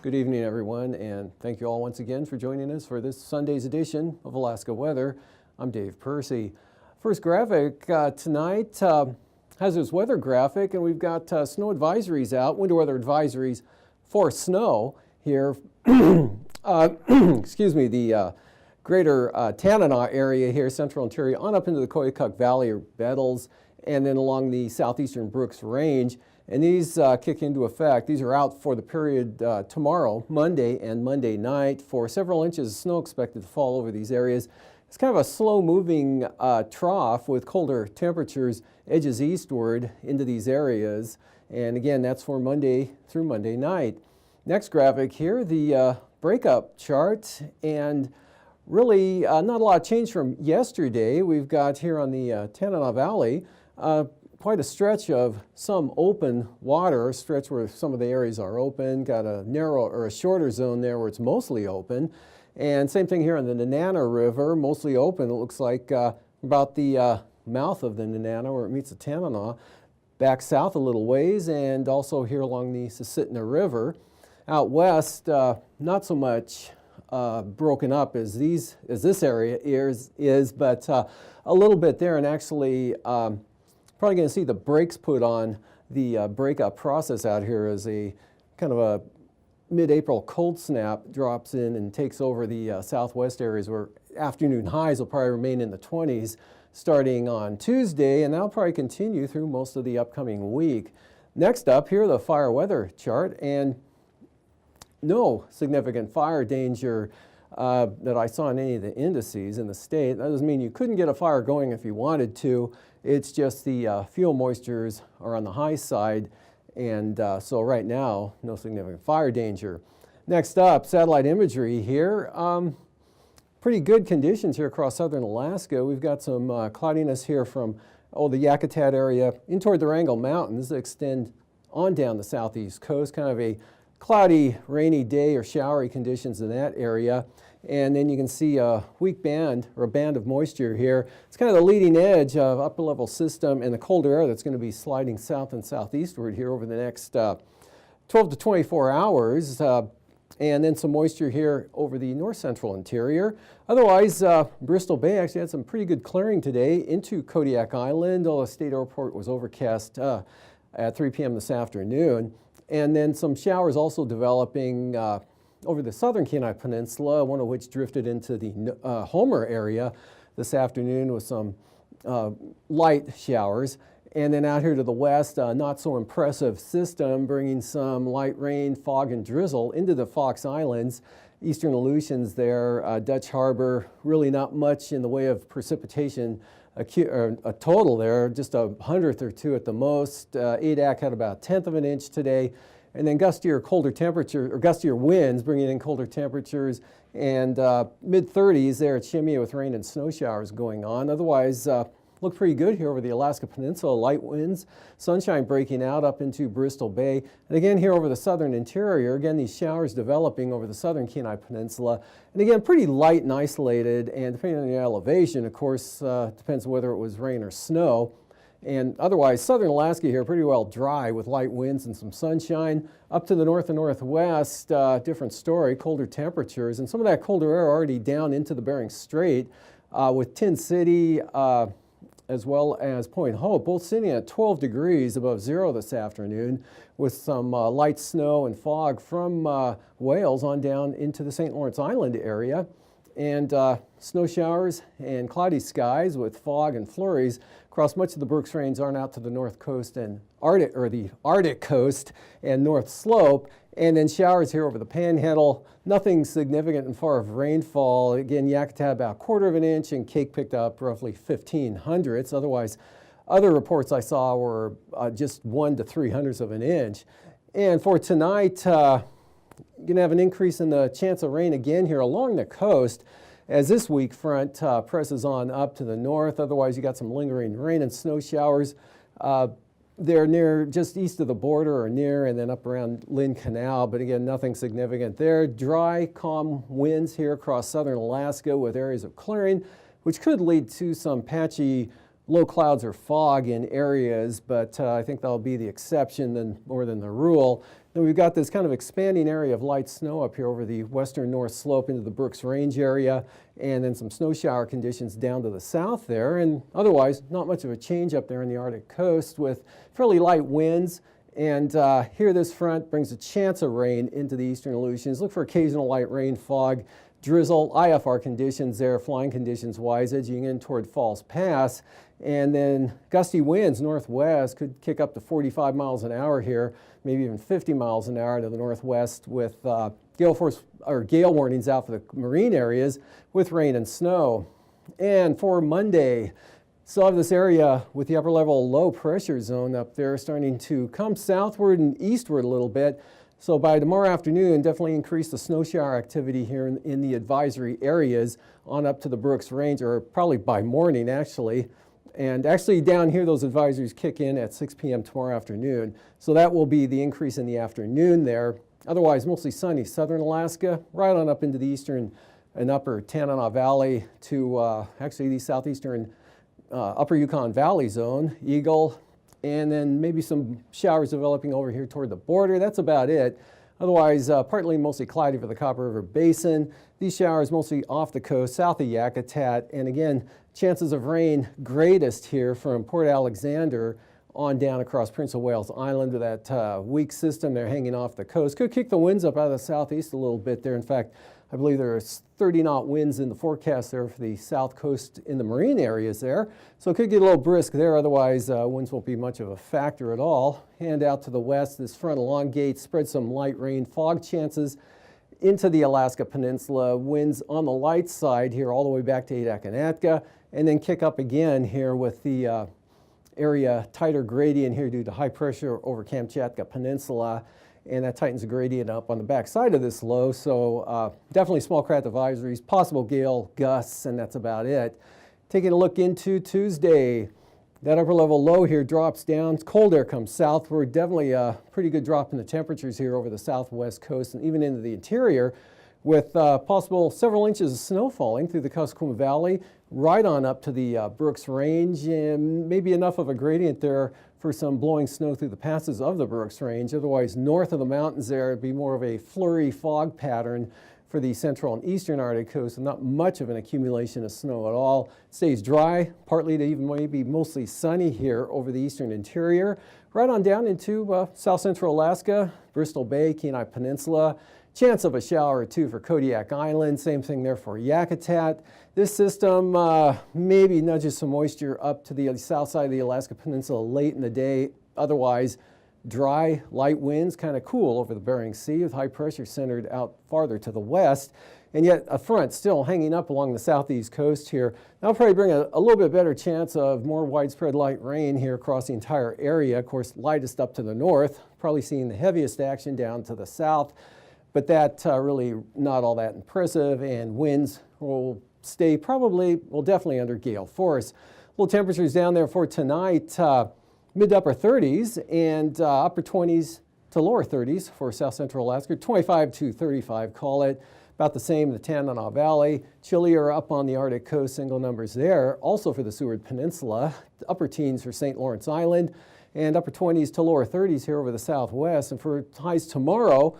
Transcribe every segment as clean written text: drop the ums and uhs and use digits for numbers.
Good evening, everyone, and thank you all once again for joining us for this Sunday's edition of Alaska Weather. I'm Dave Percy. First graphic tonight has this weather graphic, and we've got snow advisories out, winter weather advisories for snow here. Excuse me, the greater Tanana area here, central Ontario, on up into the Koyukuk Valley or Bettles, and then along the southeastern Brooks Range. And these kick into effect. These are out for the period tomorrow, Monday and Monday night, for several inches of snow expected to fall over these areas. It's kind of a slow-moving trough with colder temperatures, edges eastward into these areas. And again, that's for Monday through Monday night. Next graphic here, the breakup chart. And really not a lot of change from yesterday. We've got here on the Tanana Valley quite a stretch of some open water, a stretch where some of the areas are open, got a narrow or a shorter zone there where it's mostly open. And same thing here on the Nenana River, mostly open. It looks like about the mouth of the Nenana where it meets the Tanana, back south a little ways, and also here along the Susitna River. Out west, not so much broken up as this area is, but a little bit there, and actually probably going to see the brakes put on the breakup process out here as a kind of a mid-April cold snap drops in and takes over the southwest areas where afternoon highs will probably remain in the 20s starting on Tuesday, and that'll probably continue through most of the upcoming week. Next up here, the fire weather chart, and no significant fire danger that I saw in any of the indices in the state. That doesn't mean you couldn't get a fire going if you wanted to. It's just the fuel moistures are on the high side, and so right now, no significant fire danger. Next up, satellite imagery here. Pretty good conditions here across southern Alaska. We've got some cloudiness here from the Yakutat area in toward the Wrangell Mountains that extend on down the southeast coast, kind of a cloudy, rainy day or showery conditions in that area. And then you can see a weak band or a band of moisture here. It's kind of the leading edge of upper level system and the colder air that's going to be sliding south and southeastward here over the next 12 to 24 hours. And then some moisture here over the north central interior. Otherwise, Bristol Bay actually had some pretty good clearing today into Kodiak Island, although the state airport was overcast at 3 p.m. this afternoon. And then some showers also developing over the southern Kenai Peninsula, one of which drifted into the Homer area this afternoon with some light showers. And then out here to the west, not so impressive system bringing some light rain, fog, and drizzle into the Fox Islands. Eastern Aleutians there, Dutch Harbor, really not much in the way of precipitation a total there, just a hundredth or two at the most. Adak had about a tenth of an inch today. And then gustier winds bringing in colder temperatures, and mid-30s there at Shimei with rain and snow showers going on. Otherwise, look pretty good here over the Alaska Peninsula. Light winds, sunshine breaking out up into Bristol Bay. And again here over the southern interior, again these showers developing over the southern Kenai Peninsula. And again, pretty light and isolated, and depending on the elevation, of course, depends whether it was rain or snow. And otherwise, southern Alaska here pretty well dry with light winds and some sunshine. Up to the north and northwest, different story, colder temperatures. And some of that colder air already down into the Bering Strait with Tin City as well as Point Hope, both sitting at 12 degrees above zero this afternoon with some light snow and fog from Wales on down into the St. Lawrence Island area. And snow showers and cloudy skies with fog and flurries across much of the Brooks Range on out to the north coast and the Arctic coast and north slope, and then showers here over the Panhandle. Nothing significant in far of rainfall. Again, Yakutat about 1/4 of an inch, and Cake picked up roughly 0.15 Otherwise, other reports I saw were just 1 to 300 of an inch. And for tonight, going to have an increase in the chance of rain again here along the coast as this weak front presses on up to the north. Otherwise, you got some lingering rain and snow showers. They're near just east of the border or near, and then up around Lynn Canal, but again, nothing significant there. Dry, calm winds here across southern Alaska with areas of clearing, which could lead to some patchy low clouds or fog in areas, but I think that'll be the exception more than the rule. Then we've got this kind of expanding area of light snow up here over the western north slope into the Brooks Range area, and then some snow shower conditions down to the south there, and otherwise not much of a change up there in the Arctic coast with fairly light winds. And here this front brings a chance of rain into the eastern Aleutians. Look for occasional light rain, fog, drizzle, IFR conditions there, flying conditions wise, edging in toward Falls Pass. And then gusty winds northwest could kick up to 45 miles an hour here, maybe even 50 miles an hour to the northwest with gale warnings out for the marine areas with rain and snow. And for Monday, still have this area with the upper level low pressure zone up there starting to come southward and eastward a little bit. So by tomorrow afternoon, definitely increase the snow shower activity here in the advisory areas on up to the Brooks Range, or probably by morning actually. And actually down here, those advisories kick in at 6 p.m. tomorrow afternoon. So that will be the increase in the afternoon there. Otherwise, mostly sunny southern Alaska, right on up into the eastern and upper Tanana Valley to actually the southeastern upper Yukon Valley zone, Eagle, and then maybe some showers developing over here toward the border. That's about it. Otherwise, partly mostly cloudy for the Copper River Basin. These showers mostly off the coast, south of Yakutat. And again, chances of rain greatest here from Port Alexander on down across Prince of Wales Island with that weak system there hanging off the coast. Could kick the winds up out of the southeast a little bit there. In fact, I believe there are 30-knot winds in the forecast there for the south coast in the marine areas there. So it could get a little brisk there. Otherwise, winds won't be much of a factor at all. And out to the west, this front elongates, spread some light rain, fog chances into the Alaska Peninsula. Winds on the light side here all the way back to Adak, and then kick up again here with the area tighter gradient here due to high pressure over Kamchatka Peninsula. And that tightens the gradient up on the back side of this low. So definitely small craft advisories, possible gale gusts, and that's about it. Taking a look into Tuesday, that upper level low here drops down. Cold air comes southward. Definitely a pretty good drop in the temperatures here over the southwest coast and even into the interior, with possible several inches of snow falling through the Kuskokwim Valley, right on up to the Brooks Range, and maybe enough of a gradient there for some blowing snow through the passes of the Brooks Range. Otherwise, north of the mountains there, it'd be more of a flurry fog pattern for the central and eastern Arctic coast, and not much of an accumulation of snow at all. It stays dry, partly to even maybe mostly sunny here over the eastern interior, right on down into south central Alaska, Bristol Bay, Kenai Peninsula. Chance of a shower or two for Kodiak Island. Same thing there for Yakutat. This system maybe nudges some moisture up to the south side of the Alaska Peninsula late in the day. Otherwise, dry, light winds, kind of cool over the Bering Sea with high pressure centered out farther to the west. And yet a front still hanging up along the southeast coast here. That'll probably bring a little bit better chance of more widespread light rain here across the entire area. Of course, lightest up to the north, probably seeing the heaviest action down to the south. But that really not all that impressive, and winds will stay definitely under gale force. Little temperatures down there for tonight, mid to upper 30s and upper 20s to lower 30s for south central Alaska, 25 to 35, call it. About the same in the Tanana Valley. Chillier up on the Arctic coast, single numbers there. Also for the Seward Peninsula, upper teens for St. Lawrence Island, and upper 20s to lower 30s here over the southwest. And for highs tomorrow,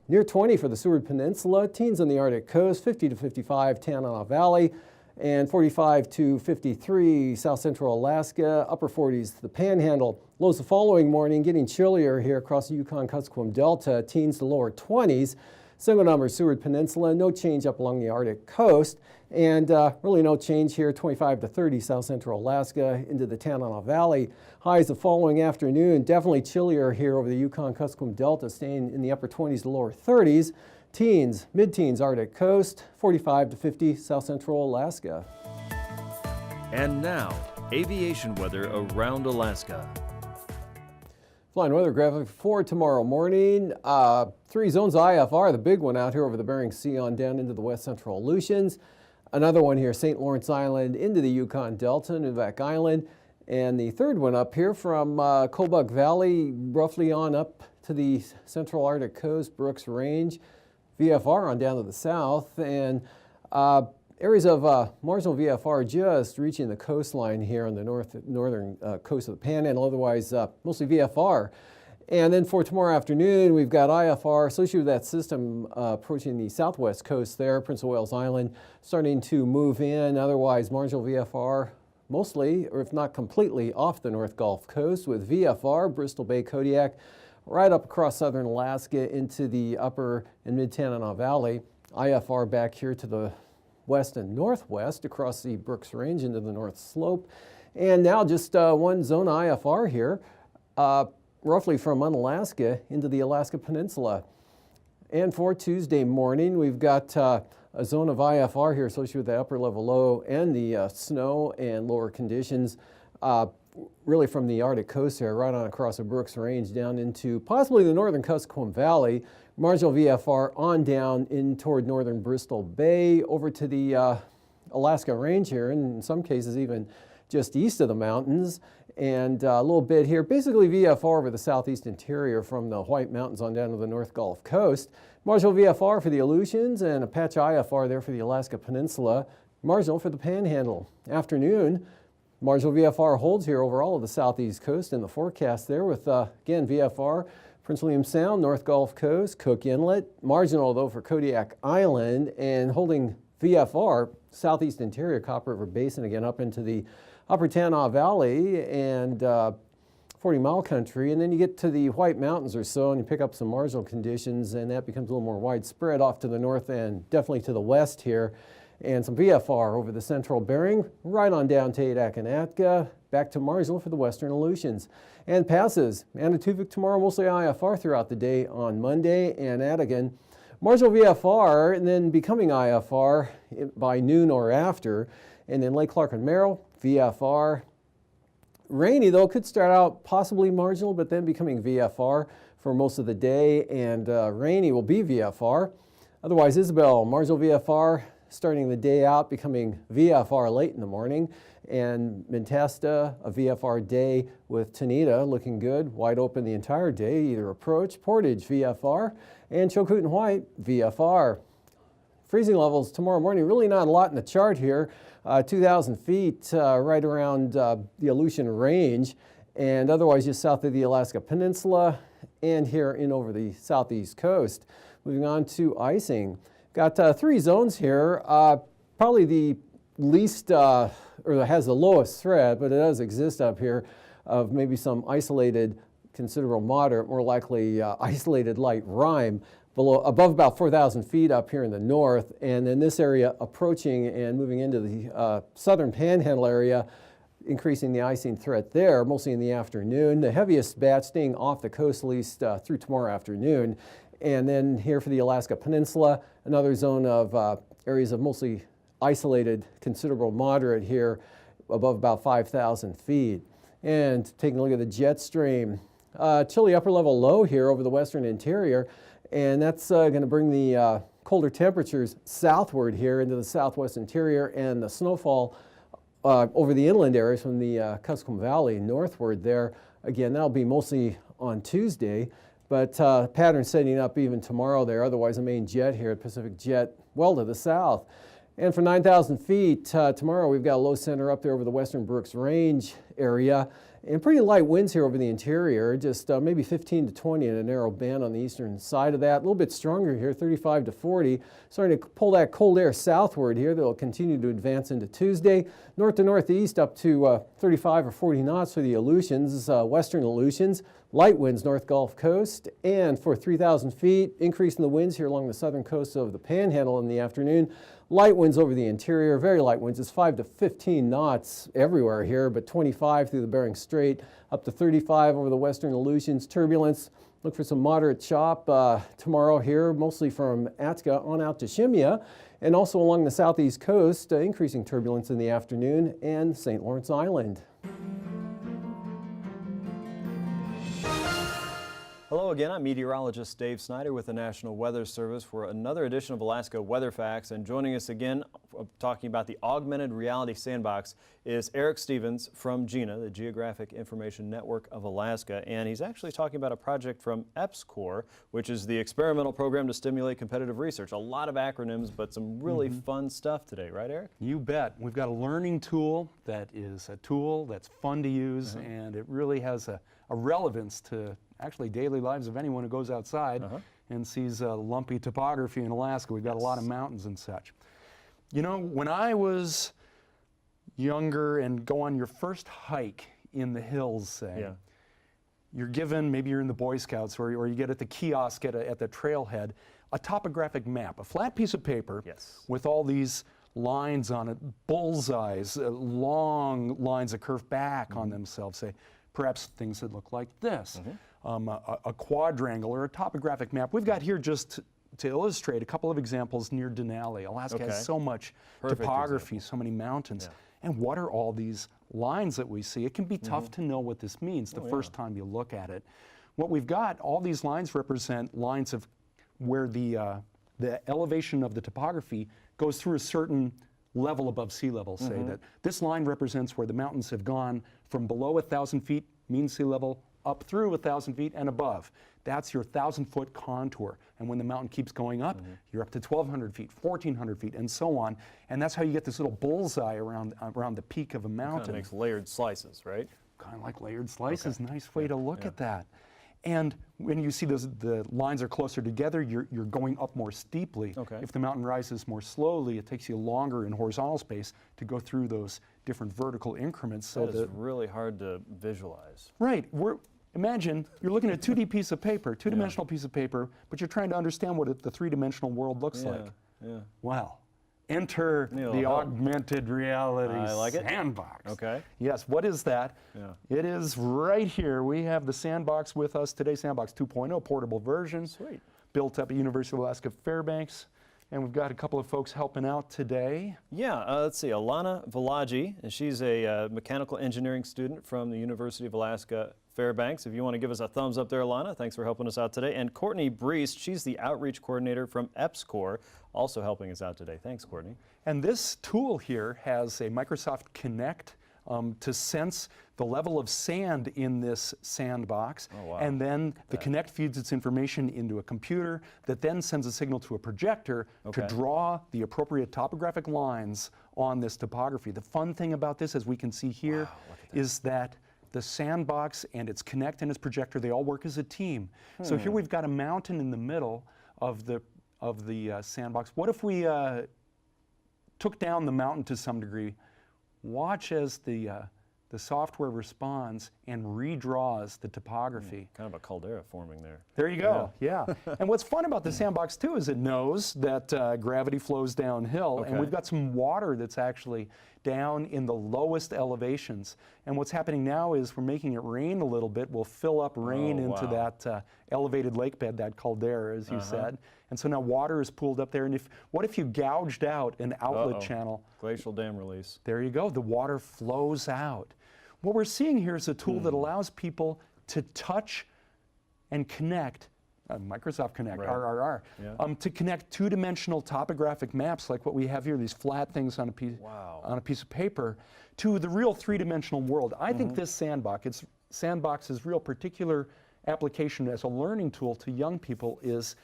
near 20 for the Seward Peninsula, teens on the Arctic coast, 50 to 55 Tanana Valley, and 45 to 53 south central Alaska, upper 40s the Panhandle. Lows the following morning, getting chillier here across the Yukon-Kuskokwim Delta, teens to lower 20s. Single numbers Seward Peninsula, no change up along the Arctic coast, and really no change here, 25 to 30 south central Alaska into the Tanana Valley. Highs the following afternoon, definitely chillier here over the Yukon-Kuskokwim Delta, staying in the upper 20s to lower 30s. Teens, mid-teens Arctic coast, 45 to 50 south central Alaska. And now, aviation weather around Alaska. Flying weather graphic for tomorrow morning. 3 zones IFR, the big one out here over the Bering Sea on down into the west central Aleutians. Another one here, St. Lawrence Island into the Yukon Delta, Nuvak Island. And the third one up here from Kobuk Valley, roughly on up to the central Arctic coast, Brooks Range. VFR on down to the south. And areas of marginal VFR just reaching the coastline here on the northern coast of the Panhandle, otherwise mostly VFR. And then for tomorrow afternoon, we've got IFR associated with that system approaching the southwest coast there, Prince of Wales Island, starting to move in, otherwise marginal VFR mostly, or if not completely, off the North Gulf Coast with VFR, Bristol Bay, Kodiak, right up across southern Alaska into the upper and mid-Tanana Valley. IFR back here to the west and northwest across the Brooks Range into the North Slope. And now just one zone IFR here, roughly from Unalaska into the Alaska Peninsula. And for Tuesday morning, we've got a zone of IFR here associated with the upper level low and the snow and lower conditions, really from the Arctic coast here, right on across the Brooks Range down into possibly the northern Kuskokwim Valley. Marginal VFR on down in toward northern Bristol Bay over to the Alaska Range here, and in some cases even just east of the mountains, and a little bit here, basically VFR over the southeast interior from the White Mountains on down to the North Gulf Coast. Marginal VFR for the Aleutians and a patch IFR there for the Alaska Peninsula. Marginal for the Panhandle. Afternoon, marginal VFR holds here over all of the southeast coast in the forecast there with, again, VFR, Prince William Sound, North Gulf Coast, Cook Inlet. Marginal, though, for Kodiak Island, and holding VFR, southeast interior, Copper River Basin, again, up into the upper Tanana Valley and 40-mile country. And then you get to the White Mountains or so, and you pick up some marginal conditions, and that becomes a little more widespread off to the north and definitely to the west here. And some VFR over the central Bering, right on down to Adak and Atka, back to marginal for the western Aleutians. And passes, Manituvik tomorrow, mostly IFR throughout the day on Monday, and Adigan, marginal VFR, and then becoming IFR by noon or after. And then Lake Clark and Merrill, VFR. Rainy, though, could start out possibly marginal, but then becoming VFR for most of the day, and rainy will be VFR. Otherwise, Isabel, marginal VFR, starting the day out, becoming VFR late in the morning, and Mentasta, a VFR day with Tanita looking good, wide open the entire day, either approach, Portage, VFR, and Chilkoot and White, VFR. Freezing levels tomorrow morning, really not a lot in the chart here, 2,000 feet right around the Aleutian Range, and otherwise just south of the Alaska Peninsula and here in over the southeast coast. Moving on to icing. Got 3 zones here, probably the least, or has the lowest threat, but it does exist up here, of maybe some isolated, considerable moderate, more likely isolated light rime, above about 4,000 feet up here in the north, and then this area approaching and moving into the southern Panhandle area, increasing the icing threat there, mostly in the afternoon. The heaviest batch staying off the coast at least through tomorrow afternoon. And then here for the Alaska Peninsula, another zone of areas of mostly isolated, considerable moderate here, above about 5,000 feet. And taking a look at the jet stream, chilly upper level low here over the western interior, and that's going to bring the colder temperatures southward here into the southwest interior, and the snowfall over the inland areas from the Kuskokwim Valley northward there. Again, that'll be mostly on Tuesday. But pattern setting up even tomorrow there. Otherwise, the main jet here, Pacific Jet, well to the south. And for 9,000 feet, tomorrow we've got a low center up there over the western Brooks Range area. And pretty light winds here over the interior, just maybe 15 to 20 in a narrow band on the eastern side of that. A little bit stronger here, 35 to 40. Starting to pull that cold air southward here. That'll continue to advance into Tuesday. North to northeast up to 35 or 40 knots for the Aleutians, western Aleutians. Light winds North Gulf Coast. And for 3,000 feet, increase in the winds here along the southern coast of the Panhandle in the afternoon. Light winds over the interior, very light winds. It's 5 to 15 knots everywhere here, but 25 through the Bering Strait, up to 35 over the western Aleutians. Turbulence, look for some moderate chop tomorrow here, mostly from Atka on out to Shimya, and also along the southeast coast, increasing turbulence in the afternoon, and St. Lawrence Island. again. I'm meteorologist Dave Snider with the National Weather Service for another edition of Alaska Weather Facts. And joining us again, talking about the augmented reality sandbox, is Eric Stevens from GINA, the Geographic Information Network of Alaska. And he's actually talking about a project from AKwx, which is the experimental program to stimulate competitive research. A lot of acronyms, but some really fun stuff today, right, Eric? You bet. We've got a learning tool that is a tool that's fun to use, and it really has a relevance to actually daily lives of anyone who goes outside and sees lumpy topography in Alaska. We've got a lot of mountains and such. You know, when I was younger and go on your first hike in the hills, say, you're given, maybe you're in the Boy Scouts or you get at the kiosk at the trailhead, a topographic map, a flat piece of paper with all these lines on it, bullseyes, long lines that curve back on themselves, say, perhaps things that look like this, a quadrangle or a topographic map. We've got here just to illustrate a couple of examples near Denali. Alaska has so much topography, so many mountains. And what are all these lines that we see? It can be tough to know what this means the first time you look at it. What we've got, all these lines represent lines of where the elevation of the topography goes through a certain level above sea level, say that this line represents where the mountains have gone from below 1,000 feet, mean sea level, up through 1,000 feet and above. That's your 1,000-foot contour. And when the mountain keeps going up, you're up to 1,200 feet, 1,400 feet, and so on. And that's how you get this little bullseye around the peak of a mountain. Kind of makes layered slices, right? Kind of like layered slices. Nice way to look at that. And when you see the lines are closer together, you're going up more steeply. If the mountain rises more slowly, it takes you longer in horizontal space to go through those different vertical increments. So that is really hard to visualize. Right. Imagine you're looking at a 2D piece of paper, two-dimensional piece of paper, but you're trying to understand what the three-dimensional world looks like. Well, enter the augmented reality sandbox. Yes, what is that? It is right here. We have the sandbox with us today, Sandbox 2.0, portable version. Sweet. Built up at University of Alaska Fairbanks. And we've got a couple of folks helping out today. Let's see, Alana Valaji, and she's a mechanical engineering student from the University of Alaska Fairbanks. If you want to give us a thumbs up there, Alana, thanks for helping us out today. And Courtney Breest, she's the outreach coordinator from AKwx, also helping us out today. Thanks, Courtney. And this tool here has a Microsoft Kinect to sense the level of sand in this sandbox. And then the Kinect feeds its information into a computer that then sends a signal to a projector to draw the appropriate topographic lines on this topography. The fun thing about this, as we can see here, is that the sandbox and its Kinect and its projector, they all work as a team. So here we've got a mountain in the middle of the sandbox. What if we took down the mountain to some degree? Watch as the software responds and redraws the topography. Kind of a caldera forming there. There you go, And what's fun about the sandbox too is it knows that gravity flows downhill, and we've got some water that's actually down in the lowest elevations. And what's happening now is we're making it rain a little bit. We'll fill up rain into that elevated lake bed, that caldera, as you said. And so now water is pooled up there. And what if you gouged out an outlet channel? Glacial dam release. There you go. The water flows out. What we're seeing here is a tool that allows people to touch and connect, Microsoft Connect, RRR, to connect two-dimensional topographic maps like what we have here, these flat things on a piece of paper, to the real three-dimensional world. I think this sandbox's real particular application as a learning tool to young people is,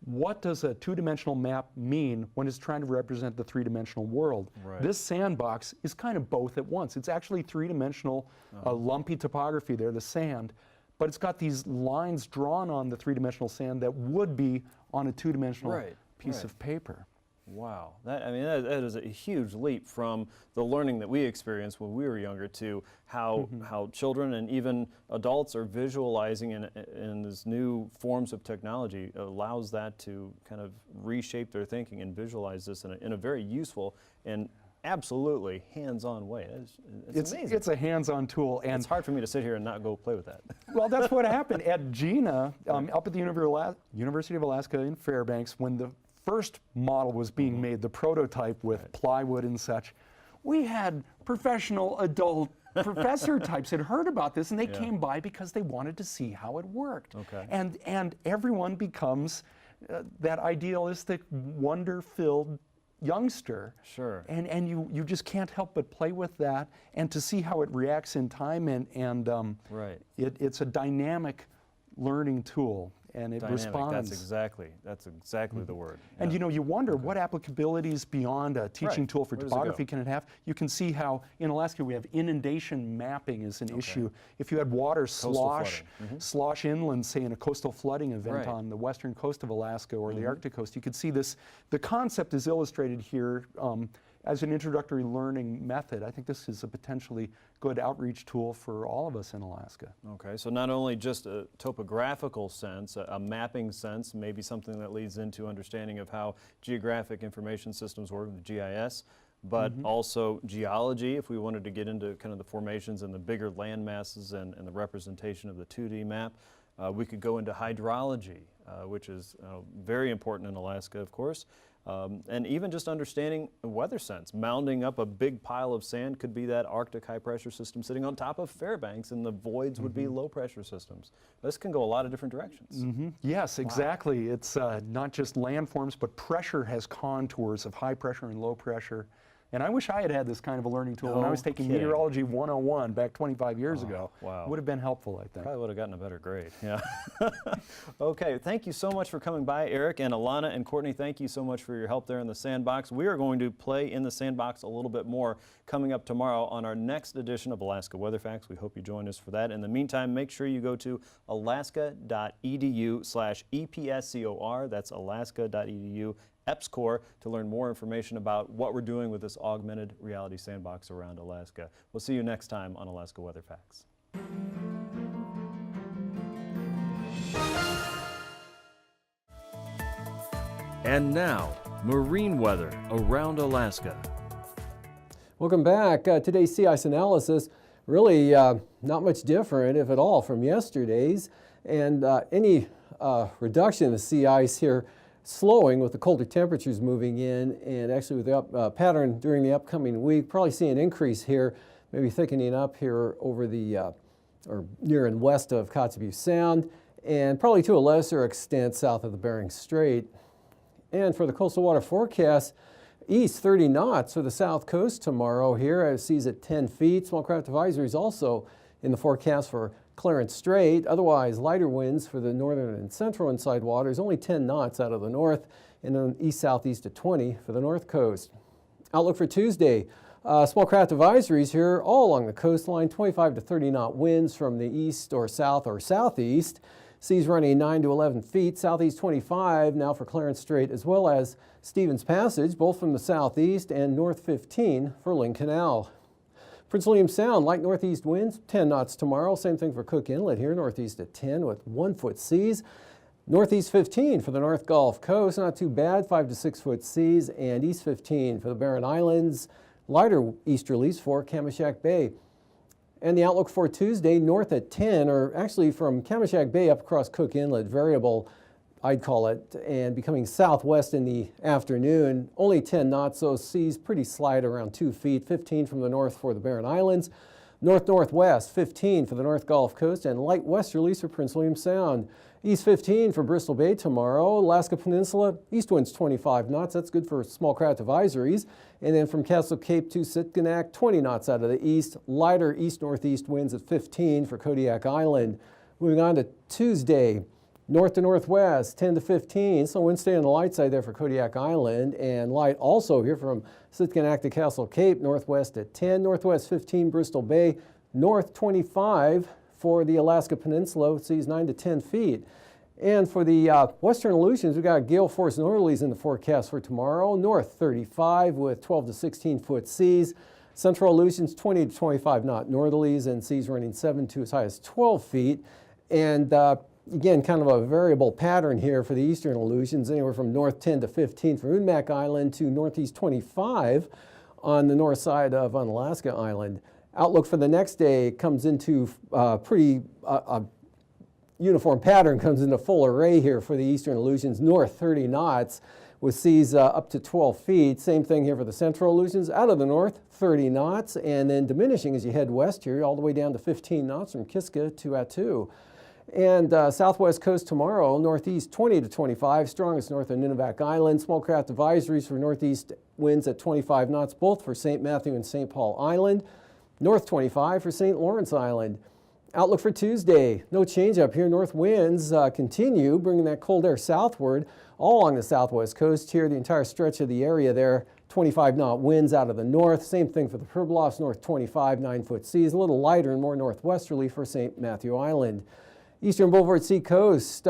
what does a two-dimensional map mean when it's trying to represent the three-dimensional world? This sandbox is kind of both at once. It's actually three-dimensional, lumpy topography there, the sand, but it's got these lines drawn on the three-dimensional sand that would be on a two-dimensional piece of paper. Wow, that is a huge leap from the learning that we experienced when we were younger to how children and even adults are visualizing in these new forms of technology. Allows that to kind of reshape their thinking and visualize this in a very useful and absolutely hands-on way. It's amazing. It's a hands-on tool, and it's hard for me to sit here and not go play with that. Well, that's what happened at GINA, up at the University of Alaska in Fairbanks, when the first model was being made, the prototype with plywood and such. We had professional adult professor types had heard about this, and they came by because they wanted to see how it worked. Okay. And everyone becomes that idealistic, wonder-filled youngster. Sure. And you just can't help but play with that, and to see how it reacts in time, and Right. it's a dynamic learning tool, and it Dynamic, responds. That's exactly the word. And Yeah. you wonder what applicabilities beyond a teaching Right. tool for Where does it topography go? can it have. You can see how in Alaska we have inundation mapping is an issue. If you had water slosh inland, say in a coastal flooding event on the western coast of Alaska or the Arctic coast, you could see this. The concept is illustrated here as an introductory learning method. I think this is a potentially good outreach tool for all of us in Alaska. Okay, so not only just a topographical sense, a mapping sense, maybe something that leads into understanding of how geographic information systems work with GIS, but also geology, if we wanted to get into kind of the formations and the bigger land masses and the representation of the 2D map. We could go into hydrology, which is very important in Alaska, of course. And even just understanding weather sense. Mounding up a big pile of sand could be that Arctic high pressure system sitting on top of Fairbanks, and the voids would be low pressure systems. This can go a lot of different directions. Yes, exactly. It's not just landforms, but pressure has contours of high pressure and low pressure. And I wish I had had this kind of a learning tool when I was taking Meteorology 101 back 25 years ago. Wow. Would have been helpful, I think. Probably would have gotten a better grade, yeah. Okay, thank you so much for coming by, Eric, and Alana and Courtney, thank you so much for your help there in the sandbox. We are going to play in the sandbox a little bit more coming up tomorrow on our next edition of Alaska Weather Facts. We hope you join us for that. In the meantime, make sure you go to alaska.edu/EPSCOR. That's alaska.edu EPSCOR to learn more information about what we're doing with this augmented reality sandbox around Alaska. We'll see you next time on Alaska Weather Facts. And now, marine weather around Alaska. Welcome back. Today's sea ice analysis, really not much different, if at all, from yesterday's. And any reduction in the sea ice here slowing with the colder temperatures moving in, and actually with the pattern during the upcoming week, probably see an increase here, maybe thickening up here over the, or near and west of Kotzebue Sound, and probably to a lesser extent south of the Bering Strait. And for the coastal water forecast, east 30 knots for the south coast tomorrow here, seas at 10 feet. Small craft advisories also in the forecast for Clarence Strait. Otherwise, lighter winds for the northern and central inside waters, only 10 knots out of the north, and then east-southeast at 20 for the north coast. Outlook for Tuesday, small craft advisories here all along the coastline, 25 to 30 knot winds from the east or south or southeast. Seas running 9 to 11 feet, southeast 25 now for Clarence Strait, as well as Stevens Passage, both from the southeast, and north 15 for Lynn Canal. Prince William Sound, light northeast winds, 10 knots tomorrow. Same thing for Cook Inlet here, northeast at 10 with 1-foot seas. Northeast 15 for the North Gulf Coast, not too bad, 5 to 6 foot seas. And east 15 for the Barren Islands, lighter easterlies for Kamishak Bay. And the outlook for Tuesday, north at 10, or actually from Kamishak Bay up across Cook Inlet, variable, I'd call it, and becoming southwest in the afternoon. Only 10 knots, so seas pretty slight around 2 feet, 15 from the north for the Barren Islands. North-northwest, 15 for the North Gulf Coast, and light westerlies for Prince William Sound. East 15 for Bristol Bay tomorrow. Alaska Peninsula, east winds 25 knots. That's good for small craft advisories. And then from Castle Cape to Sitkinak, 20 knots out of the east. Lighter east-northeast winds at 15 for Kodiak Island. Moving on to Tuesday, north to northwest, 10 to 15. So wind stay on the light side there for Kodiak Island. And light also here from Sitkinak to Castle Cape, northwest at 10. Northwest 15, Bristol Bay. North 25 for the Alaska Peninsula, seas 9 to 10 feet. And for the western Aleutians, we've got gale force northerlies in the forecast for tomorrow. North 35 with 12 to 16 foot seas. Central Aleutians 20 to 25 knot northerlies, and seas running 7 to as high as 12 feet. And again, kind of a variable pattern here for the eastern Aleutians, anywhere from north 10 to 15 for Unmac Island to northeast 25 on the north side of Unalaska Island. Outlook for the next day comes into pretty uniform pattern comes into full array here for the eastern Aleutians, north 30 knots with seas up to 12 feet. Same thing here for the central Aleutians, out of the north 30 knots, and then diminishing as you head west here all the way down to 15 knots from Kiska to Attu. And southwest coast tomorrow, northeast 20 to 25, strongest north of Nunivak Island. Small craft advisories for northeast winds at 25 knots, both for St. Matthew and St. Paul Island. North 25 for St. Lawrence Island. Outlook for Tuesday, no change up here. North winds continue, bringing that cold air southward all along the southwest coast here, the entire stretch of the area there. 25 knot winds out of the north. Same thing for the Pribilofs, north 25, 9-foot seas. A little lighter and more northwesterly for St. Matthew Island. Eastern Boulevard Sea Coast,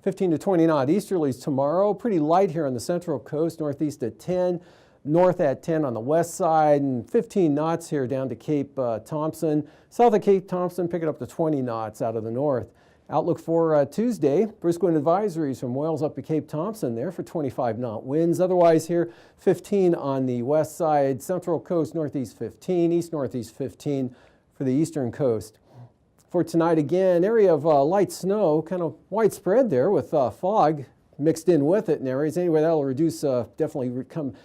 15 to 20 knot easterlies tomorrow. Pretty light here on the central coast, northeast at 10, north at 10 on the west side, and 15 knots here down to Cape Thompson. South of Cape Thompson, pick it up to 20 knots out of the north. Outlook for Tuesday, brisk wind advisories from Wales up to Cape Thompson there for 25 knot winds. Otherwise here, 15 on the west side, central coast northeast 15, east northeast 15 for the eastern coast. For tonight again, area of light snow, kind of widespread there with fog mixed in with it in areas. Anyway, that'll reduce, definitely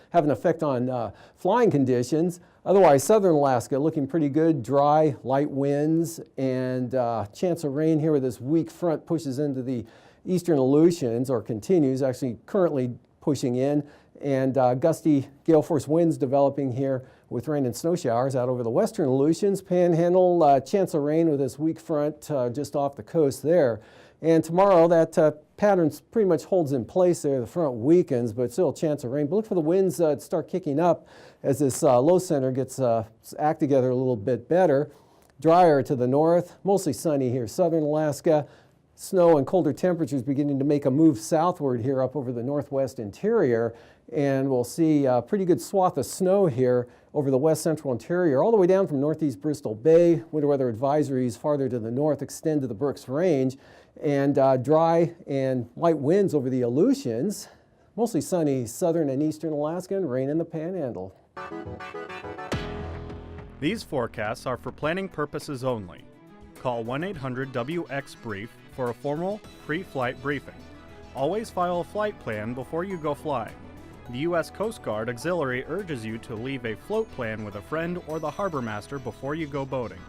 have an effect on flying conditions. Otherwise, southern Alaska looking pretty good, dry, light winds, and chance of rain here with this weak front pushes into the eastern Aleutians, or continues, actually currently pushing in, and gusty gale force winds developing here with rain and snow showers out over the western Aleutians. Panhandle, chance of rain with this weak front just off the coast there. And tomorrow that pattern pretty much holds in place there. The front weakens, but still a chance of rain. But look for the winds to start kicking up as this low center gets act together a little bit better. Drier to the north, mostly sunny here. Southern Alaska, snow and colder temperatures beginning to make a move southward here up over the northwest interior. And we'll see a pretty good swath of snow here over the west central interior, all the way down from northeast Bristol Bay. Winter weather advisories farther to the north extend to the Brooks Range. And dry and light winds over the Aleutians. Mostly sunny southern and eastern Alaska, and rain in the Panhandle. These forecasts are for planning purposes only. Call 1-800-WX-BRIEF for a formal pre-flight briefing. Always file a flight plan before you go flying. The U.S. Coast Guard Auxiliary urges you to leave a float plan with a friend or the harbor master before you go boating.